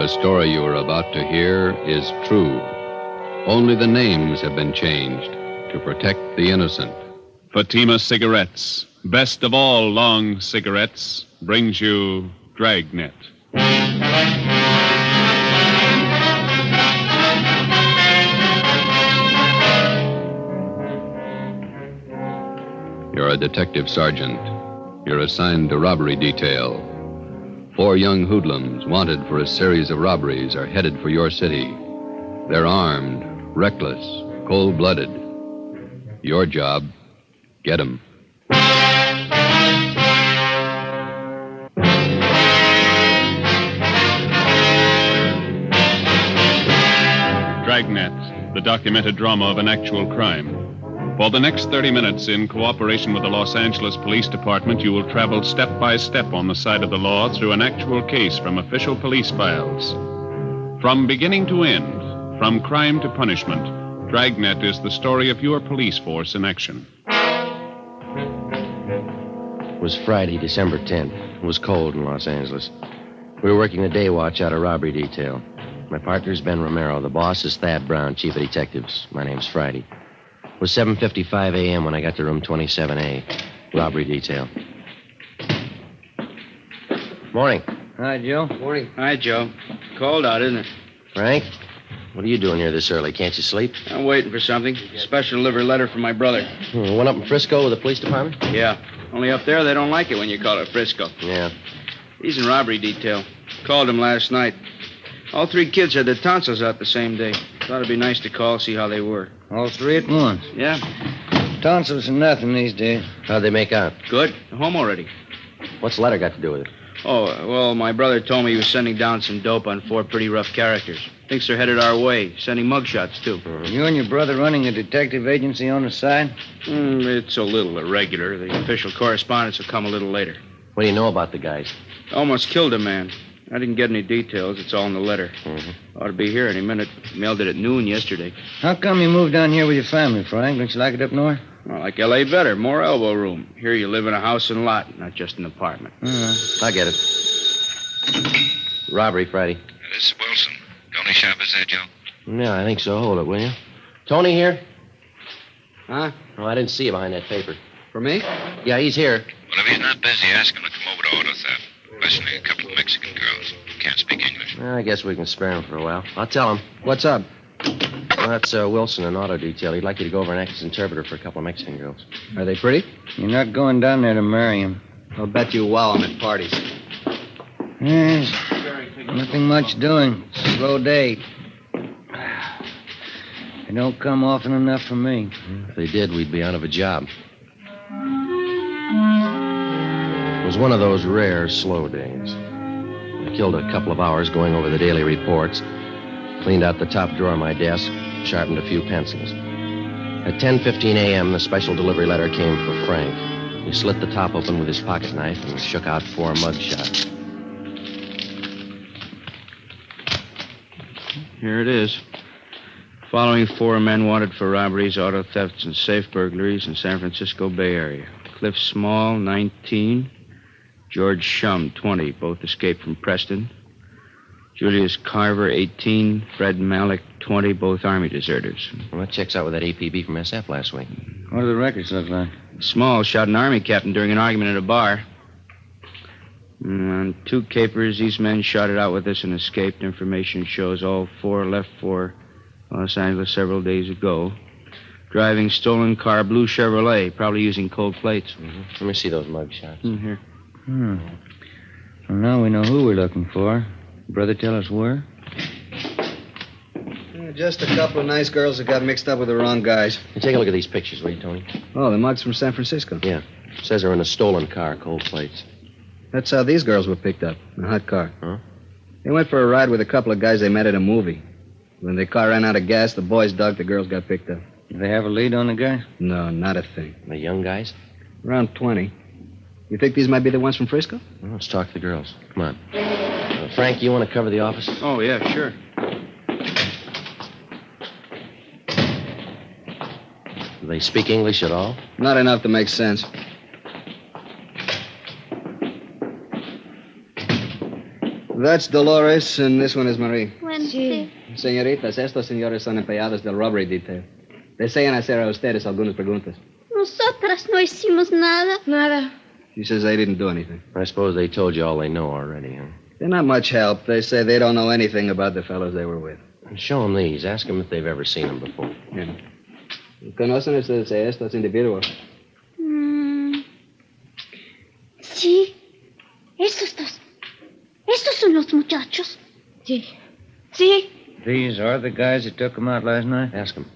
The story you are about to hear is true. Only the names have been changed to protect the innocent. Fatima Cigarettes, best of all long cigarettes, brings you Dragnet. You're a detective sergeant. You're assigned to robbery detail. 4 young hoodlums wanted for a series of robberies are headed for your city. They're armed, reckless, cold-blooded. Your job, get 'em. Dragnet, the documented drama of an actual crime. For the next 30 minutes, in cooperation with the Los Angeles Police Department, you will travel step by step on the side of the law through an actual case from official police files. From beginning to end, from crime to punishment, Dragnet is the story of your police force in action. It was Friday, December 10th. It was cold in Los Angeles. We were working the day watch out of robbery detail. My partner's Ben Romero. The boss is Thad Brown, chief of detectives. My name's Friday. It was 7:55 a.m. when I got to room 27A, robbery detail. Morning. Hi, Joe. Morning. Hi, Joe. Cold out, isn't it? Frank, what are you doing here this early? Can't you sleep? I'm waiting for something. Special delivery letter from my brother. One up in Frisco with the police department? Yeah. Only up there they don't like it when you call it Frisco. Yeah. He's in robbery detail. Called him last night. All 3 kids had their tonsils out the same day. Thought it'd be nice to call, see how they were. All 3 at once. Yeah. Tonsils are nothing these days. How'd they make out? Good. Home already. What's the letter got to do with it? Oh, well, my brother told me he was sending down some dope on 4 pretty rough characters. Thinks they're headed our way. Sending mugshots, too. You and your brother running a detective agency on the side? It's a little irregular. The official correspondence will come a little later. What do you know about the guys? Almost killed a man. I didn't get any details. It's all in the letter. Ought to be here any minute. Mailed it at noon yesterday. How come you moved down here with your family, Frank? Don't you like it up north? Well, like L.A. better. More elbow room. Here you live in a house and lot, not just an apartment. I get it. Robbery, Friday. This is Wilson. Tony Shop is there, Joe? Yeah, I think so. Hold it, will you? Tony here? Huh? Oh, I didn't see you behind that paper. For me? Yeah, he's here. Well, if he's not busy, ask him to come over to auto theft. Especially a couple of Mexican girls. Can't speak English. Well, I guess we can spare him for a while. I'll tell him. What's up? Well, that's Wilson in auto detail. He'd like you to go over and act as interpreter for a couple of Mexican girls. Are they pretty? You're not going down there to marry him. I'll bet you wow I'm at parties. Yes. Nothing much doing. Slow day. They don't come often enough for me. If they did, we'd be out of a job. It was one of those rare, slow days. I killed a couple of hours going over the daily reports, cleaned out the top drawer of my desk, sharpened a few pencils. At 10:15 a.m., the special delivery letter came for Frank. He slit the top open with his pocket knife and shook out 4 mugshots. Here it is. Following 4 men wanted for robberies, auto thefts, and safe burglaries in San Francisco Bay Area. Cliff Small, 19. George Shum, 20. Both escaped from Preston. Julius Carver, 18. Fred Malik, 20. Both Army deserters. Well, that checks out with that APB from SF last week. What do the records look like? Small shot an Army captain during an argument at a bar. On 2 capers, these men shot it out with us and escaped. Information shows all 4 left for Los Angeles several days ago. Driving stolen car, blue Chevrolet, probably using cold plates. Let me see those mugshots. Here. Well, now we know who we're looking for. Brother tell us where? Just a couple of nice girls that got mixed up with the wrong guys. Hey, take a look at these pictures, will you, Tony? Oh, the mugs from San Francisco. Yeah. It says they're in a stolen car, cold plates. That's how these girls were picked up, in a hot car. Huh? They went for a ride with a couple of guys they met at a movie. When the car ran out of gas, the boys dug, the girls got picked up. Do they have a lead on the guy? No, not a thing. The young guys? Around 20. You think these might be the ones from Frisco? Well, let's talk to the girls. Come on. Frank, you want to cover the office? Oh, yeah, sure. Do they speak English at all? Not enough to make sense. That's Dolores, and this one is Marie. Sí. Señoritas, estos señores son empleados del robbery detail. Desean hacer a ustedes algunas preguntas. Nosotras no hicimos nada. Nada. She says they didn't do anything. I suppose they told you all they know already, huh? They're not much help. They say they don't know anything about the fellows they were with. Show them these. Ask them if they've ever seen them before. Yeah. ¿Conocen ustedes a estos individuos? Sí. Esos dos. Estos son los muchachos. Sí. Sí. These are the guys that took them out last night? Ask them.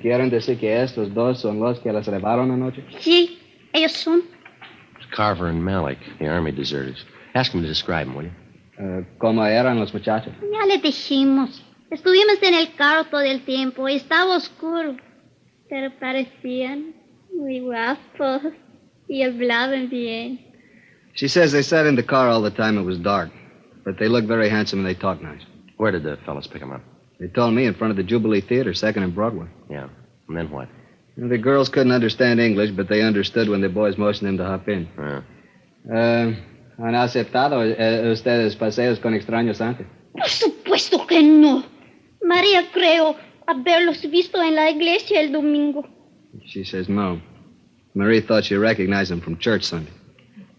¿Quieren decir que estos dos son los que las llevaron anoche? Sí, ellos son. It's Carver and Malik, the army deserters. Ask them to describe them, will you? ¿Cómo eran los muchachos? Ya les dijimos. Estuvimos en el carro todo el tiempo. Estaba oscuro. Pero parecían muy guapos. Y hablaban bien. She says they sat in the car all the time. It was dark. But they looked very handsome and they talked nice. Where did the fellas pick them up? They told me in front of the Jubilee Theater, 2nd and Broadway. Yeah. And then what? The girls couldn't understand English, but they understood when the boys motioned them to hop in. ¿Han aceptado ustedes paseos con extraños antes? Por supuesto que no. María creo haberlos visto en la iglesia el domingo. She says no. Marie thought she recognized them from church Sunday.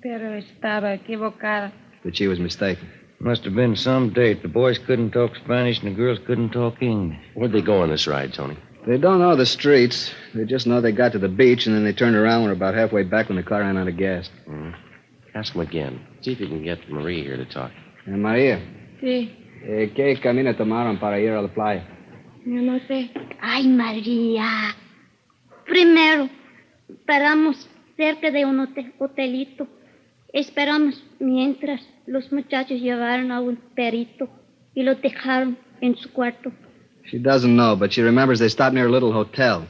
Pero estaba equivocada. But she was mistaken. Must have been some date. The boys couldn't talk Spanish and the girls couldn't talk English. Where'd they go on this ride, Tony? They don't know the streets. They just know they got to the beach, and then they turned around and were about halfway back when the car ran out of gas. Mm-hmm. Ask them again. See if you can get Marie here to talk. María. Sí. ¿Qué camino tomaron para ir a la playa? Yo no sé. Ay, María. Primero, paramos cerca de un hotelito. Esperamos mientras los muchachos llevaron a un perito y lo dejaron en su cuarto. She doesn't know, but she remembers they stopped near a little hotel.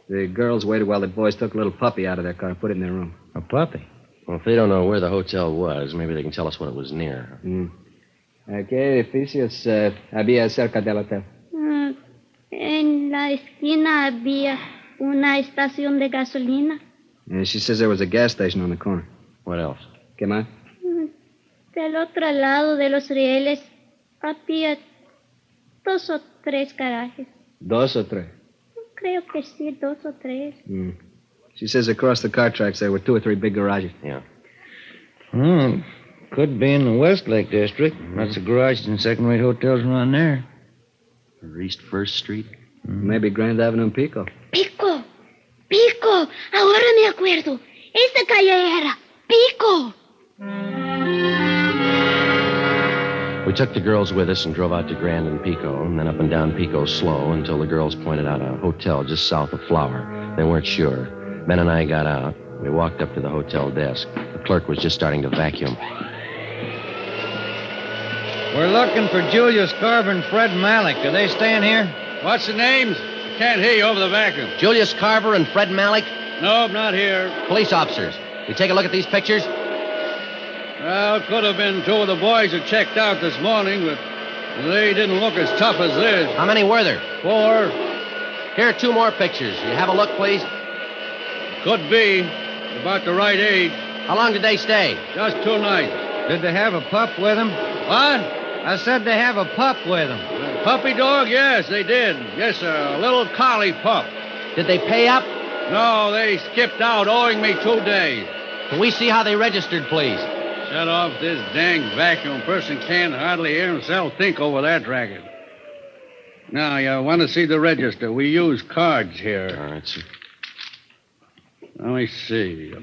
The girls waited while the boys took a little puppy out of their car and put it in their room. A puppy? Well, if they don't know where the hotel was, maybe they can tell us what it was near. ¿Qué edificios había cerca del hotel? En la esquina había una estación de gasolina. She says there was a gas station on the corner. What else? ¿Qué más? Del otro lado de los rieles había 2 o 3 garajes. 2 o 3? Creo que sí, 2 o 3. She says across the car tracks there were 2 or 3 big garages. Yeah. Could be in the Westlake district. Lots of garages and second-rate hotels around there. Or East 1st Street? Maybe Grand Avenue and Pico. Pico. Ahora me acuerdo. Esa calle era Pico. We took the girls with us and drove out to Grand and Pico, and then up and down Pico slow until the girls pointed out a hotel just south of Flower. They weren't sure. Ben and I got out. We walked up to the hotel desk. The clerk was just starting to vacuum. We're looking for Julius Carver and Fred Malik. Are they staying here? What's the names? Can't hear you over the vacuum. Julius Carver and Fred Malik? Nope, not here. Police officers. We take a look at these pictures? Well, could have been 2 of the boys that checked out this morning, but they didn't look as tough as this. How many were there? 4. Here are 2 more pictures. You have a look, please? Could be. About the right age. How long did they stay? Just 2 nights. Did they have a pup with them? What? I said they have a pup with them. A puppy dog? Yes, they did. Yes, sir. A little collie pup. Did they pay up? No, they skipped out, owing me 2 days. Can we see how they registered, please? Shut off this dang vacuum. Person can't hardly hear himself think over that racket. Now, you want to see the register. We use cards here. All right, sir. Let me see.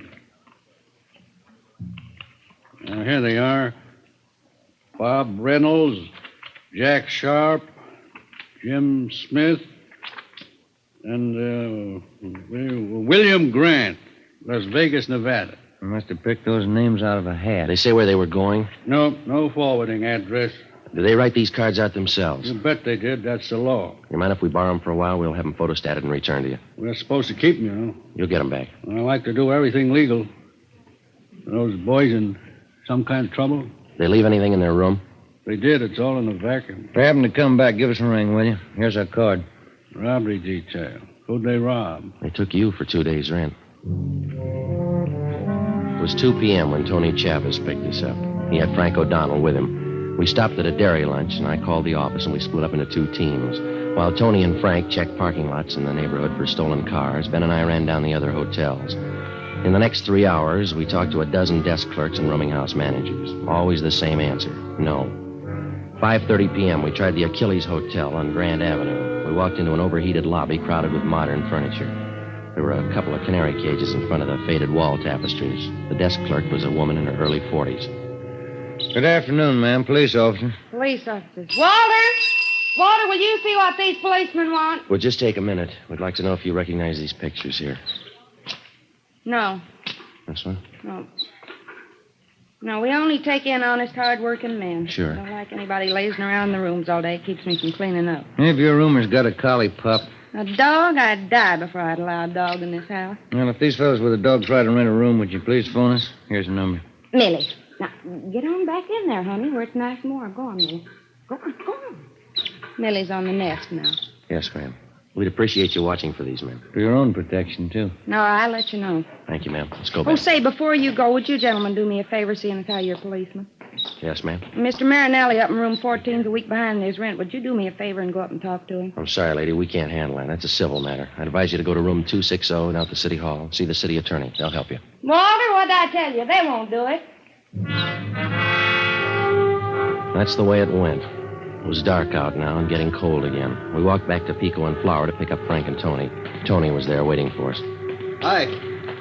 Here they are. Bob Reynolds, Jack Sharp, Jim Smith, and William Grant, Las Vegas, Nevada. I must have picked those names out of a hat. They say where they were going? Nope, no forwarding address. Did they write these cards out themselves? You bet they did. That's the law. You mind if we borrow them for a while? We'll have them photostated and returned to you. We're supposed to keep them, you know. You'll get them back. I like to do everything legal. Are those boys in some kind of trouble? They leave anything in their room? They did. It's all in the vacuum. If they happen to come back, give us a ring, will you? Here's our card. Robbery detail. Who'd they rob? They took you for 2 days' rent. It was 2 p.m. when Tony Chavez picked us up. He had Frank O'Donnell with him. We stopped at a dairy lunch, and I called the office, and we split up into 2 teams. While Tony and Frank checked parking lots in the neighborhood for stolen cars, Ben and I ran down the other hotels. In the next 3 hours, we talked to a dozen desk clerks and rooming house managers. Always the same answer, no. 5:30 p.m., we tried the Achilles Hotel on Grand Avenue. We walked into an overheated lobby crowded with modern furniture. There were a couple of canary cages in front of the faded wall tapestries. The desk clerk was a woman in her early 40s. Good afternoon, ma'am. Police officer. Police officers. Walter! Walter, will you see what these policemen want? Well, just take a minute. We'd like to know if you recognize these pictures here. No. This one? No. No, we only take in honest, hard-working men. Sure. Don't like anybody lazing around in the rooms all day. It keeps me from cleaning up. If your room's got a collie pup. A dog? I'd die before I'd allow a dog in this house. Well, if these fellows with a dog try to rent a room, would you please phone us? Here's the number. Millie. Now, get on back in there, honey, where it's nice and warm. Go on, Millie. Go on. Millie's on the nest now. Yes, ma'am. We'd appreciate you watching for these men. For your own protection, too. No, I'll let you know. Thank you, ma'am. Let's go Oh, back. say, before you go, would you gentlemen do me a favor seeing as how you're policemen? Yes, ma'am. Mr. Marinelli up in room 14's a week behind in his rent. Would you do me a favor and go up and talk to him? I'm sorry, lady. We can't handle that. That's a civil matter. I advise you to go to room 260 down at the city hall. See the city attorney. They'll help you. Walter, what'd I tell you? They won't do it. That's the way it went. It was dark out now and getting cold again. We walked back to Pico and Flower to pick up Frank and Tony. Tony was there waiting for us. Hi.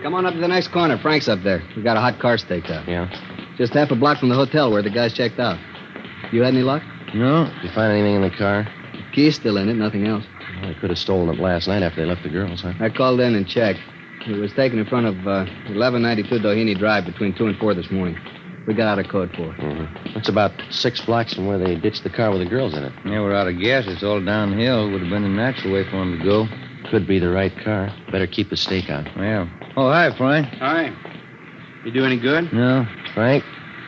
Come on up to the next corner. Frank's up there. We got a hot car staked out. Yeah? Just half a block from the hotel where the guys checked out. You had any luck? No. Did you find anything in the car? The key's still in it, nothing else. Well, they could have stolen it last night after they left the girls, huh? I called in and checked. It was taken in front of 1192 Doheny Drive between 2 and 4 this morning. We got out a code for it. Mm-hmm. That's about 6 blocks from where they ditched the car with the girls in it. Yeah, we're out of gas. It's all downhill. Would have been the natural way for them to go. Could be the right car. Better keep the stake out. Yeah. Oh, hi, Frank. Hi. You do any good? No. Frank,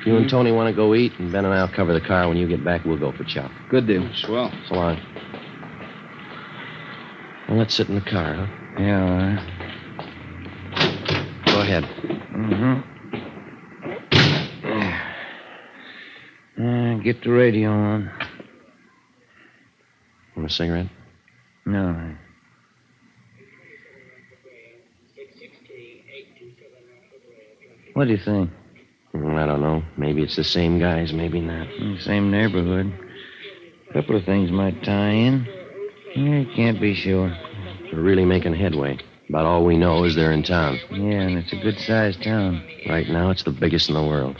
you and Tony want to go eat, and Ben and I'll cover the car. When you get back, we'll go for chow. Good deal. Swell. So long. Well, let's sit in the car, huh? Yeah, all right. Go ahead. Mm-hmm. Get the radio on. Want a cigarette? No. What do you think? I don't know. Maybe it's the same guys, maybe not. Same neighborhood. A couple of things might tie in. You can't be sure. We're really making headway. About all we know is they're in town. Yeah, and it's a good-sized town. Right now, it's the biggest in the world.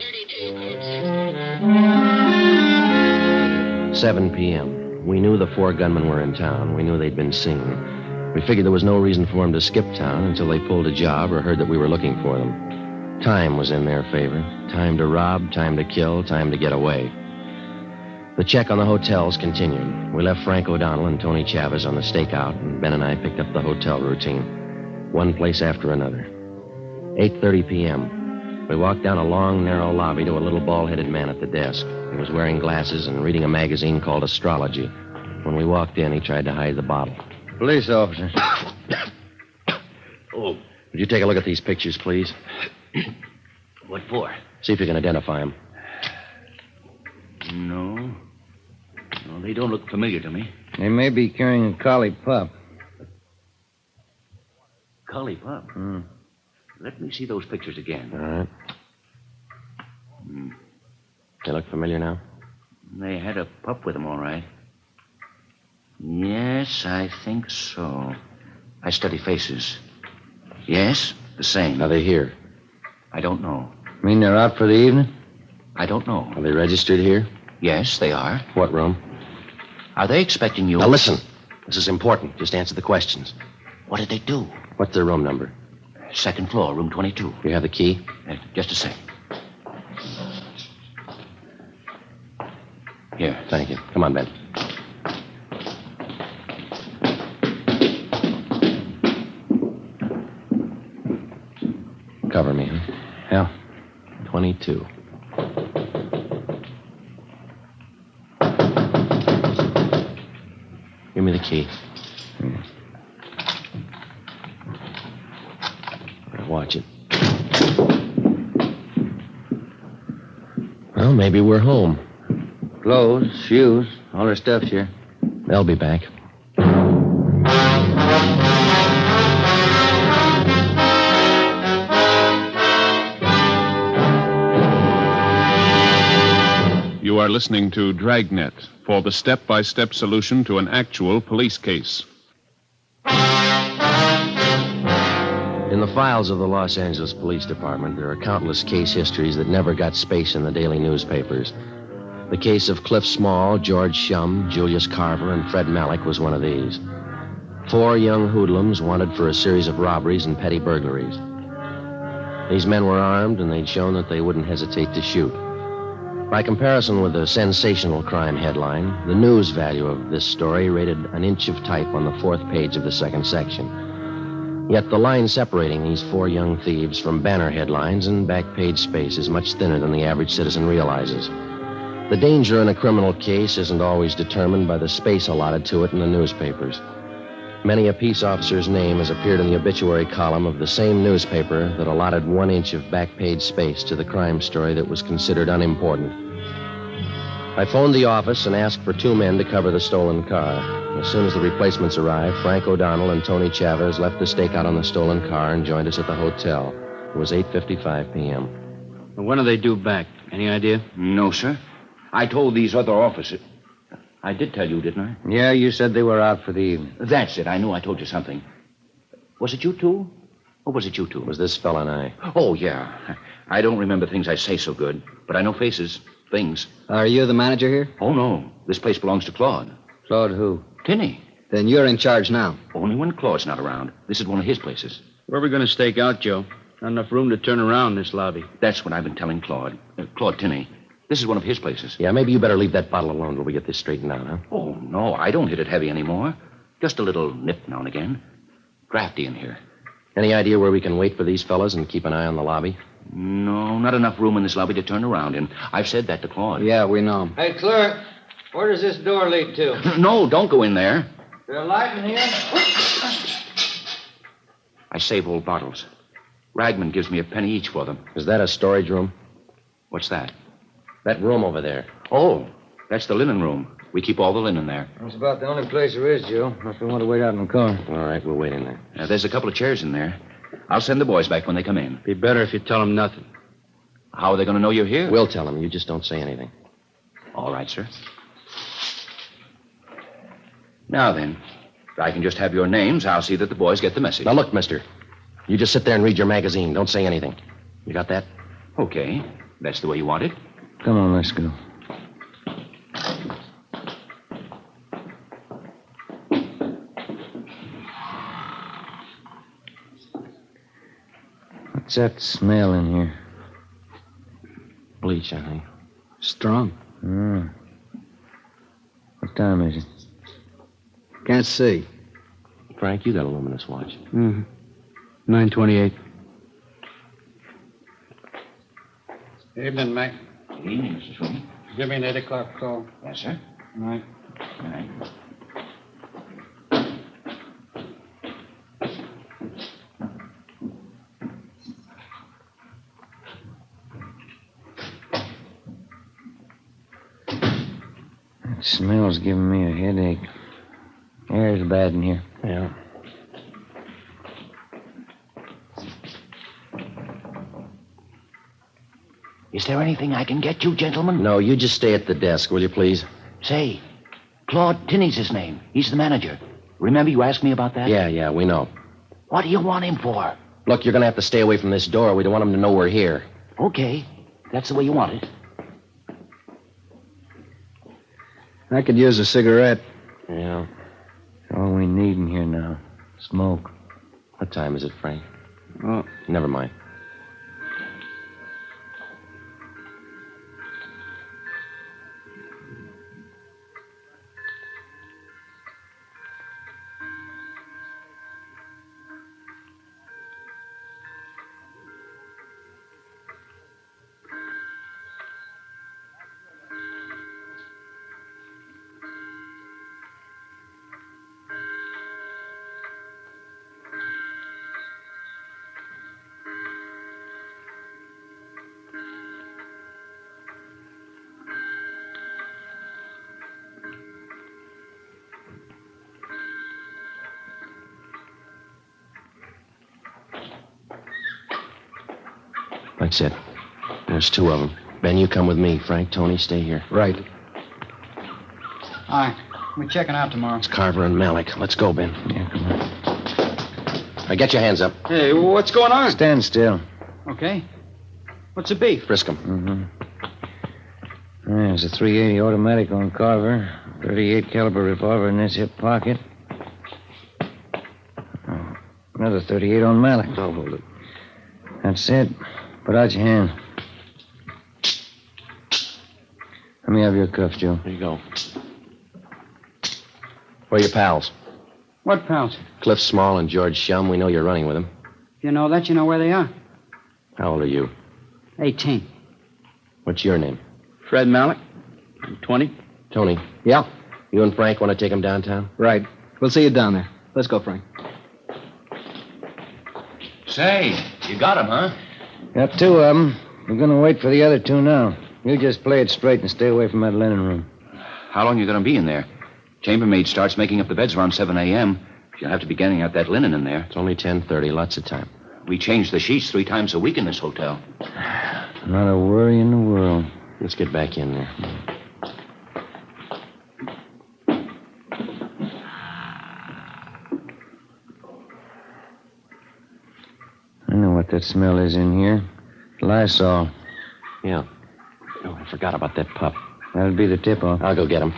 7 p.m. We knew the 4 gunmen were in town. We knew they'd been seen. We figured there was no reason for them to skip town until they pulled a job or heard that we were looking for them. Time was in their favor. Time to rob, time to kill, time to get away. The check on the hotels continued. We left Frank O'Donnell and Tony Chavez on the stakeout, and Ben and I picked up the hotel routine. One place after another. 8:30 p.m. We walked down a long, narrow lobby to a little bald-headed man at the desk. He was wearing glasses and reading a magazine called Astrology. When we walked in, he tried to hide the bottle. Police officer. Oh. Would you take a look at these pictures, please? What for? See if you can identify them. No. No, they don't look familiar to me. They may be carrying a collie pup. Collie pup? Let me see those pictures again. All right. They look familiar now? They had a pup with them, all right. Yes, I think so. I study faces. Yes, the same. Are they here? I don't know. You mean they're out for the evening? I don't know. Are they registered here? Yes, they are. What room? Are they expecting you? Now listen. This is important. Just answer the questions. What did they do? What's their room number? 2nd floor, room 22. You have the key? Just a sec. Here. Thank you. Come on, Ben. Cover me, huh? Yeah. 22. Give me the key. Watch it. Well, maybe we're home. Clothes, shoes, all her stuff's here. They'll be back. You are listening to Dragnet for the step-by-step solution to an actual police case. In the files of the Los Angeles Police Department, there are countless case histories that never got space in the daily newspapers. The case of Cliff Small, George Shum, Julius Carver, and Fred Malik was one of these. 4 young hoodlums wanted for a series of robberies and petty burglaries. These men were armed, and they'd shown that they wouldn't hesitate to shoot. By comparison with the sensational crime headline, the news value of this story rated an inch of type on the 4th page of the 2nd section. Yet the line separating these 4 young thieves from banner headlines and back page space is much thinner than the average citizen realizes. The danger in a criminal case isn't always determined by the space allotted to it in the newspapers. Many a peace officer's name has appeared in the obituary column of the same newspaper that allotted 1 inch of back page space to the crime story that was considered unimportant. I phoned the office and asked for 2 men to cover the stolen car. As soon as the replacements arrived, Frank O'Donnell and Tony Chavez left the stakeout on the stolen car and joined us at the hotel. It was 8:55 p.m. When are they due back? Any idea? No, sir. I told these other officers. I did tell you, didn't I? Yeah, you said they were out for the evening. That's it. I knew I told you something. Was it you two? Or was it you two? It was this fella and I. Oh, yeah. I don't remember things I say so good, but I know faces, things. Are you the manager here? Oh, no. This place belongs to Claude. Claude who? Tinney. Then you're in charge now. Only when Claude's not around. This is one of his places. Where are we going to stake out, Joe? Not enough room to turn around in this lobby. That's what I've been telling Claude. Claude Tinney. This is one of his places. Yeah, maybe you better leave that bottle alone till we get this straightened out, huh? Oh, no. I don't hit it heavy anymore. Just a little nip now and again. Drafty in here. Any idea where we can wait for these fellas and keep an eye on the lobby? No, not enough room in this lobby to turn around in. I've said that to Claude. Yeah, we know. Hey, clerk, where does this door lead to? No, don't go in there. There a light in here? I save old bottles. Ragman gives me a penny each for them. Is that a storage room? What's that? That room over there. Oh, that's the linen room. We keep all the linen there. That's about the only place there is, Joe. Unless we want to wait out in the car. All right, we'll wait in there. There's a couple of chairs in there. I'll send the boys back when they come in. Be better if you tell them nothing. How are they going to know you're here? We'll tell them. You just don't say anything. All right, sir. Now then, if I can just have your names, I'll see that the boys get the message. Now, look, mister. You just sit there and read your magazine. Don't say anything. You got that? Okay. That's the way you want it. Come on, let's go. What's that smell in here? Bleach, I think. Strong. What time is it? Can't see. Frank, you got a luminous watch. 9:28. Evening, Mac. Evening, Mr. Sweeney. Give me an 8 o'clock call. Yes, sir. All right. All right. That smell's giving me a headache. Air's bad in here. Yeah. Is there anything I can get you, gentlemen? No, you just stay at the desk, will you, please? Say, Claude Tinney's his name. He's the manager. Remember you asked me about that? Yeah, we know. What do you want him for? Look, you're going to have to stay away from this door. We don't want them to know we're here. Okay. That's the way you want it. I could use a cigarette. Yeah. All we need in here now. Smoke. What time is it, Frank? Oh, Never mind. That's it. There's 2 of them. Ben, you come with me. Frank, Tony, stay here. Right. All right. We're checking out tomorrow. It's Carver and Malik. Let's go, Ben. Yeah, come on. All right, get your hands up. Hey, what's going on? Stand still. Okay. What's the beef? Frisk 'em. Mm-hmm. There's a .380 automatic on Carver. 38 caliber revolver in this hip pocket. Oh, another 38 on Malik. Don't hold it. That's it. Put out your hand. Let me have your cuffs, Joe. There you go. Where are your pals? What pals? Cliff Small and George Shum. We know you're running with them. If you know that, you know where they are. How old are you? 18. What's your name? Fred Malik. I'm 20. Tony. Yeah. You and Frank want to take him downtown? Right. We'll see you down there. Let's go, Frank. Say, you got him, huh? Got 2 of them. We're going to wait for the other 2 now. You just play it straight and stay away from that linen room. How long you going to be in there? Chambermaid starts making up the beds around 7 a.m. You'll have to be getting out that linen in there. It's only 10:30. Lots of time. We change the sheets 3 times a week in this hotel. Not a worry in the world. Let's get back in there. I know what that smell is in here. Lysol. Yeah. Oh, I forgot about that pup. That'll be the tip-off. I'll go get him.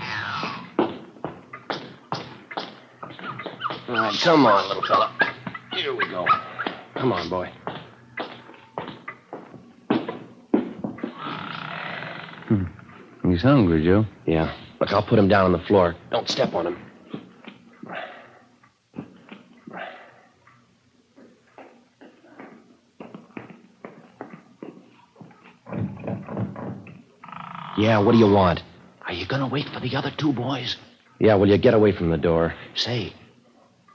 All right, come on, little fella. Here we go. Come on, boy. He's hungry, Joe. Yeah. Look, I'll put him down on the floor. Don't step on him. Yeah, what do you want? Are you going to wait for the other 2 boys? Yeah, will you get away from the door? Say,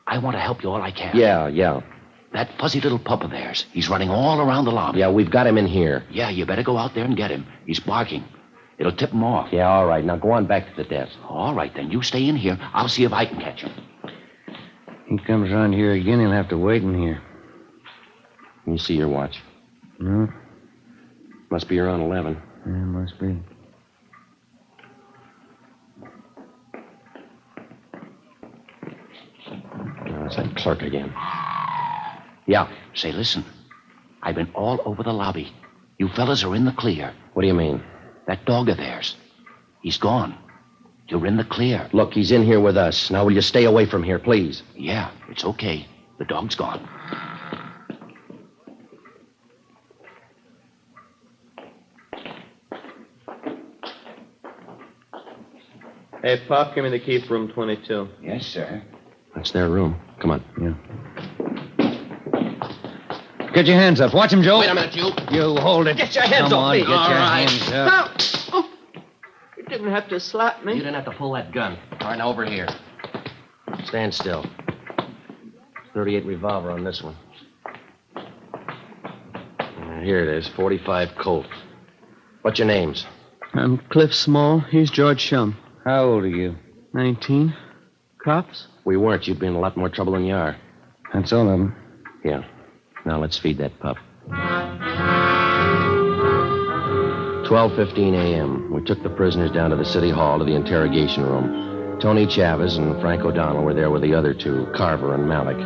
I want to help you all I can. Yeah. That fuzzy little pup of theirs, he's running all around the lobby. Yeah, we've got him in here. Yeah, you better go out there and get him. He's barking. It'll tip him off. Yeah, all right. Now go on back to the desk. All right, then. You stay in here. I'll see if I can catch him. He comes around here again, he'll have to wait in here. Can you see your watch? No? Must be around 11. Yeah, must be. Oh, it's that clerk again. Yeah. Say, listen. I've been all over the lobby. You fellas are in the clear. What do you mean? That dog of theirs. He's gone. You're in the clear. Look, he's in here with us. Now, will you stay away from here, please? Yeah, it's okay. The dog's gone. Hey, Pop, give me the key for room 22. Yes, sir. That's their room. Come on. Yeah. Get your hands up. Watch him, Joe. Wait a minute, you. You hold it. Get your hands Come off on, me. get your All right. hands up. No. Oh, you didn't have to slap me. You didn't have to pull that gun. All right, now over here. Stand still. 38 revolver on this one. Here it is, 45 Colt. What's your names? I'm Cliff Small. He's George Shum. How old are you? 19. Cops? We weren't. You'd be in a lot more trouble than you are. That's all of them. Yeah. Now let's feed that pup. 12:15 a.m. We took the prisoners down to the city hall to the interrogation room. Tony Chavez and Frank O'Donnell were there with the other 2, Carver and Malik.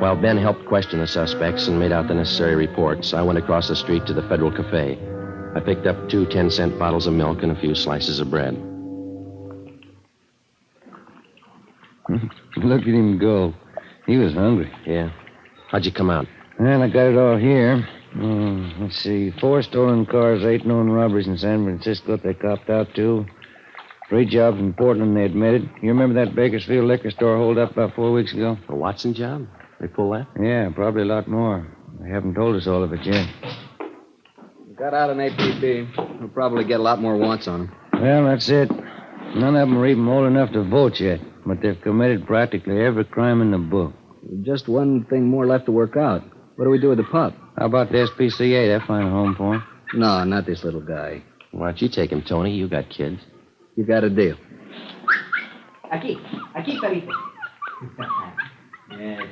While Ben helped question the suspects and made out the necessary reports, I went across the street to the Federal Cafe. I picked up 2 10-cent bottles of milk and a few slices of bread. Look at him go. He was hungry. Yeah. How'd you come out? Well, I got it all here. Let's see. 4 stolen cars, 8 known robberies in San Francisco they copped out to. 3 jobs in Portland they admitted. You remember that Bakersfield liquor store holdup about 4 weeks ago? The Watson job? They pull that? Yeah, probably a lot more. They haven't told us all of it yet. Got out an APB. We'll probably get a lot more wants on them. Well, that's it. None of them are even old enough to vote yet, but they've committed practically every crime in the book. Just one thing more left to work out. What do we do with the pup? How about the SPCA? They'll find a home for him. No, not this little guy. Why don't you take him, Tony? You got kids. You got a deal. Aquí, perito.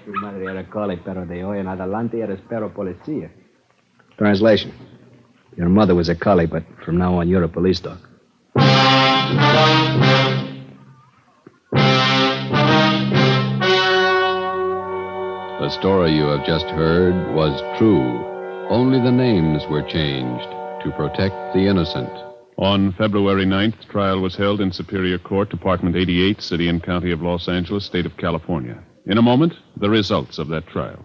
Tu madre era cole, pero de hoy en adelante eres perro policía. Translation. Your mother was a collie, but from now on you're a police dog. The story you have just heard was true. Only the names were changed to protect the innocent. On February 9th, trial was held in Superior Court, Department 88, City and County of Los Angeles, State of California. In a moment, the results of that trial.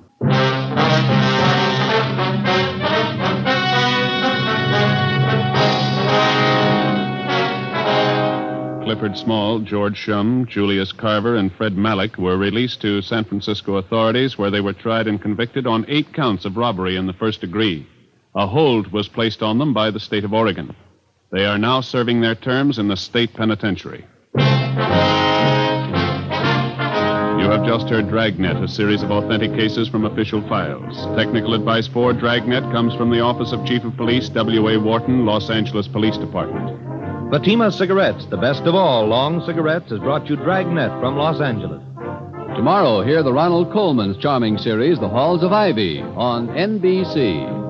Clifford Small, George Shum, Julius Carver, and Fred Malik were released to San Francisco authorities, where they were tried and convicted on 8 counts of robbery in the first degree. A hold was placed on them by the state of Oregon. They are now serving their terms in the state penitentiary. You have just heard Dragnet, a series of authentic cases from official files. Technical advice for Dragnet comes from the Office of Chief of Police, W.A. Wharton, Los Angeles Police Department. Fatima Cigarettes, the best of all long cigarettes, has brought you Dragnet from Los Angeles. Tomorrow, hear the Ronald Coleman's charming series, The Halls of Ivy, on NBC.